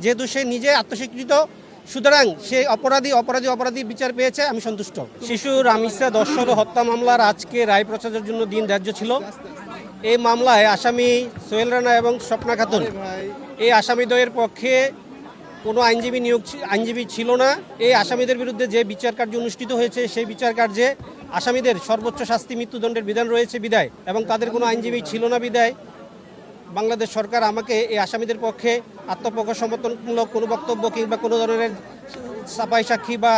যেহেতু সে নিজে আত্মস্বীকৃত, সুতরাং সে অপরাধী বিচার পেয়েছে, আমি সন্তুষ্ট। শিশু রামিসা দর্শন হত্যা মামলার আজকে রায় প্রচারের জন্য দিন ধার্য ছিল। এই মামলায় আসামি সোহেল রানা এবং স্বপ্না খাতুন এই আসামিদ্বয়ের পক্ষে কোনো আইনজীবী ছিল না। এই আসামিদের বিরুদ্ধে যে বিচার কার্য অনুষ্ঠিত হয়েছে সেই বিচার কার্যে আসামিদের সর্বোচ্চ শাস্তি মৃত্যুদণ্ডের বিধান রয়েছে বিদায় এবং তাদের কোনো আইনজীবী ছিল না বিদায় বাংলাদেশ সরকার আমাকে এই আসামিদের পক্ষে আত্মপক্ষ সমর্থনমূলক কোনো বক্তব্য কিংবা কোনো ধরনের সাফাই সাক্ষী বা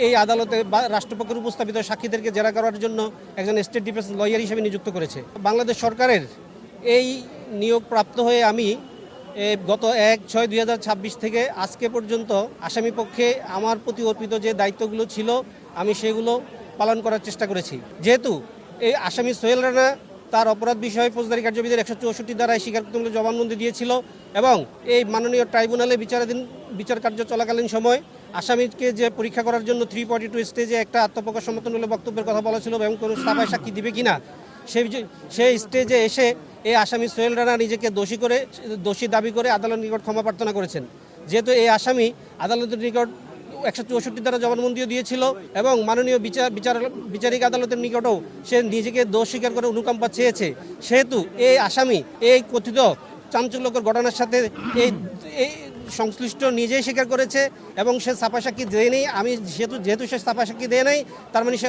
এই আদালতে বা রাষ্ট্রপক্ষের উপস্থাপিত সাক্ষীদেরকে জেরা করার জন্য একজন স্টেট ডিফেন্স লয়ার হিসেবে নিযুক্ত করেছে। বাংলাদেশ সরকারের এই নিয়োগ প্রাপ্ত হয়ে আমি গত 1/6/2026 থেকে আজকে পর্যন্ত আসামি পক্ষে আমার প্রতি অর্পিত যে দায়িত্বগুলো ছিল আমি সেগুলো পালন করার চেষ্টা করেছি। যেহেতু এই আসামি সোহেল রানা তার অপরাধ বিষয়ে ফৌজদারি কার্যবিধির 164 ধারায় স্বীকারোক্তিমূলক জবানবন্দি দিয়েছিল এবং এই মাননীয় ট্রাইব্যুনালে বিচার কার্য চলাকালীন সময় আসামিকে যে পরীক্ষা করার জন্য 342 স্টেজে একটা আত্মপ্রকাশ সমর্থনমূলক বক্তব্যের কথা বলা ছিল এবং কোনো সাফাই সাক্ষী দিবে কিনা সেই স্টেজে এসে এই আসামি সোহেল রানা নিজেকে দোষী দাবি করে আদালতের নিকট ক্ষমা প্রার্থনা করেছেন। যেহেতু এই আসামি আদালতের নিকট 164 দ্বারা জবানবন্দিও দিয়েছিল এবং মাননীয় বিচারিক আদালতের নিকটও সে নিজেকে দোষ স্বীকার করে অনুকম্পা চেয়েছে, সেহেতু এই আসামি এই কথিত চাঞ্চল্যকর ঘটনার সাথে এই সংশ্লিষ্ট নিজেই স্বীকার করেছে এবং সে ছাপা সাক্ষী দেয় নেই। আমি যেহেতু সে ছাপা সাক্ষী দেয় নাই, তার মানে সে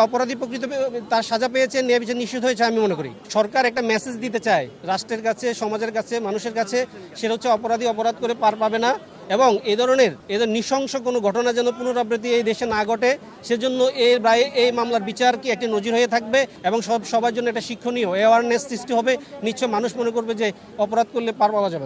অপরাধী প্রকৃত তার সাজা পেয়েছে, ন্যায় বিচার নিশ্চিত হয়েছে আমি মনে করি। সরকার একটা মেসেজ দিতে চায় রাষ্ট্রের কাছে, সমাজের কাছে, মানুষের কাছে, সেটা হচ্ছে অপরাধী অপরাধ করে পার পাবে না এবং এদের নৃশংস কোনো ঘটনা যেন পুনরাবৃত্তি এই দেশে না ঘটে, সেজন্য এই মামলার বিচার কি একটি নজির হয়ে থাকবে এবং সবার জন্য একটা শিক্ষণীয় অ্যাওয়ারনেস সৃষ্টি হবে। নিশ্চয় মানুষ মনে করবে যে অপরাধ করলে পার পাওয়া যাবে না।